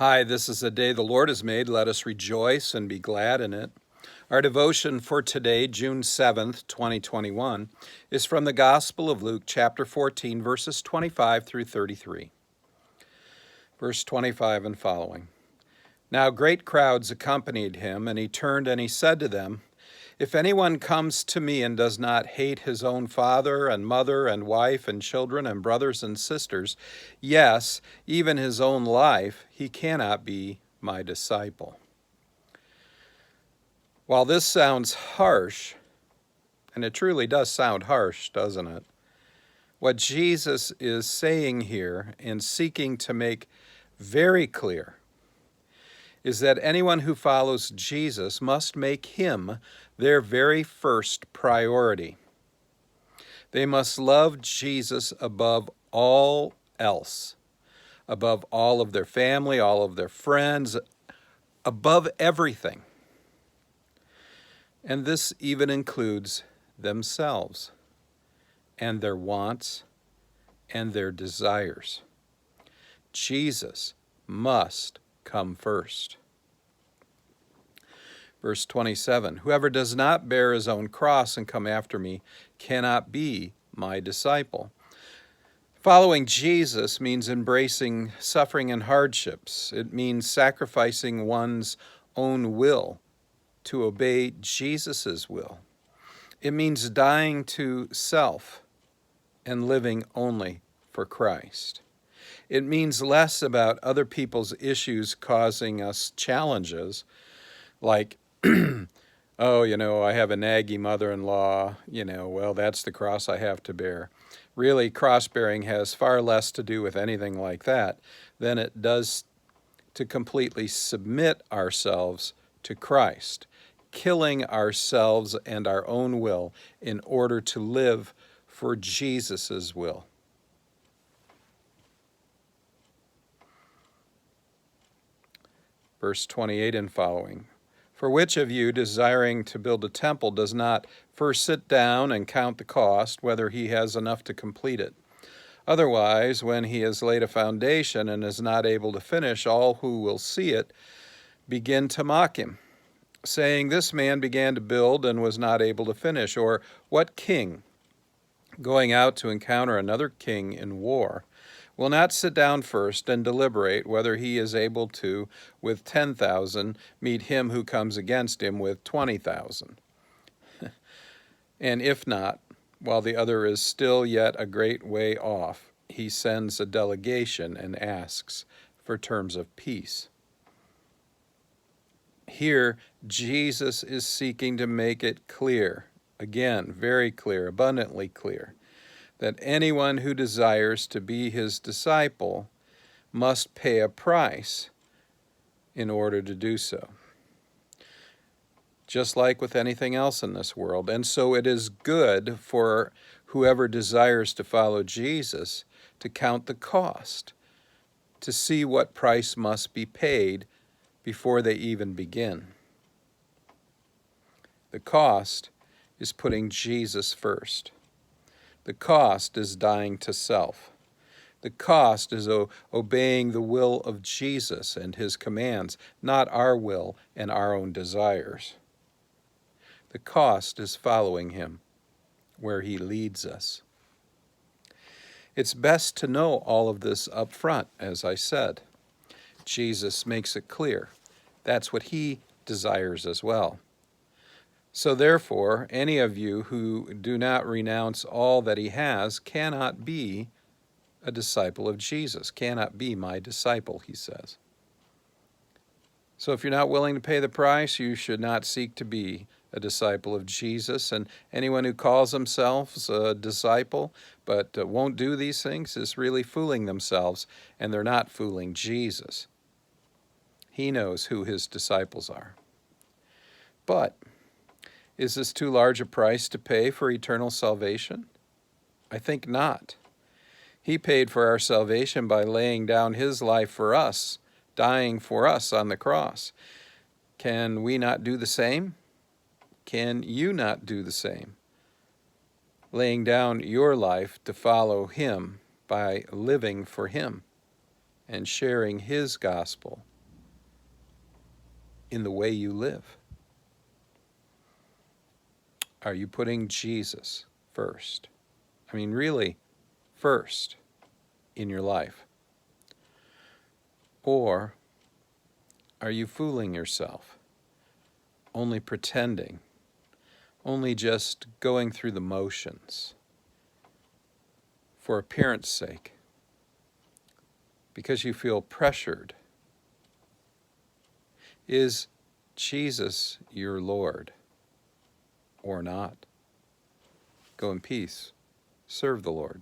Hi, this is a day the Lord has made. Let us rejoice and be glad in it. Our devotion for today, June 7th, 2021, is from the Gospel of Luke, chapter 14, verses 25 through 33. Verse 25 and following. Now great crowds accompanied him, and he turned and he said to them, "If anyone comes to me and does not hate his own father and mother and wife and children and brothers and sisters, yes, even his own life, he cannot be my disciple." While this sounds harsh, and it truly does sound harsh, doesn't it? What Jesus is saying here and seeking to make very clear is that anyone who follows Jesus must make him their very first priority. They must love Jesus above all else, above all of their family, all of their friends, above everything. And this even includes themselves and their wants and their desires. Jesus must come first. Verse 27, "Whoever does not bear his own cross and come after me cannot be my disciple." Following Jesus means embracing suffering and hardships. It means sacrificing one's own will to obey Jesus' will. It means dying to self and living only for Christ. It means less about other people's issues causing us challenges, like, oh, I have a naggy mother-in-law, well, that's the cross I have to bear. Really, cross-bearing has far less to do with anything like that than it does to completely submit ourselves to Christ, killing ourselves and our own will in order to live for Jesus' will. Verse 28 and following. "For which of you, desiring to build a temple, does not first sit down and count the cost, whether he has enough to complete it? Otherwise, when he has laid a foundation and is not able to finish, all who will see it begin to mock him, saying, 'This man began to build and was not able to finish.' Or what king, going out to encounter another king in war, will not sit down first and deliberate whether he is able to, with 10,000, meet him who comes against him with 20,000? And if not, while the other is still yet a great way off, he sends a delegation and asks for terms of peace." Here, Jesus is seeking to make it clear, again, very clear, abundantly clear, that anyone who desires to be his disciple must pay a price in order to do so. Just like with anything else in this world. And so it is good for whoever desires to follow Jesus to count the cost, to see what price must be paid before they even begin. The cost is putting Jesus first. The cost is dying to self. The cost is obeying the will of Jesus and his commands, not our will and our own desires. The cost is following him where he leads us. It's best to know all of this up front, as I said. Jesus makes it clear. That's what he desires as well. So therefore, any of you who do not renounce all that he has cannot be a disciple of Jesus, cannot be my disciple, he says. So if you're not willing to pay the price, you should not seek to be a disciple of Jesus. And anyone who calls themselves a disciple but won't do these things is really fooling themselves, and they're not fooling Jesus. He knows who his disciples are. But is this too large a price to pay for eternal salvation? I think not. He paid for our salvation by laying down his life for us, dying for us on the cross. Can we not do the same? Can you not do the same? Laying down your life to follow him by living for him and sharing his gospel in the way you live? Are you putting Jesus first? I mean, really, first in your life? Or are you fooling yourself, only pretending, only just going through the motions for appearance sake, because you feel pressured? Is Jesus your Lord or not? Go in peace. Serve the Lord.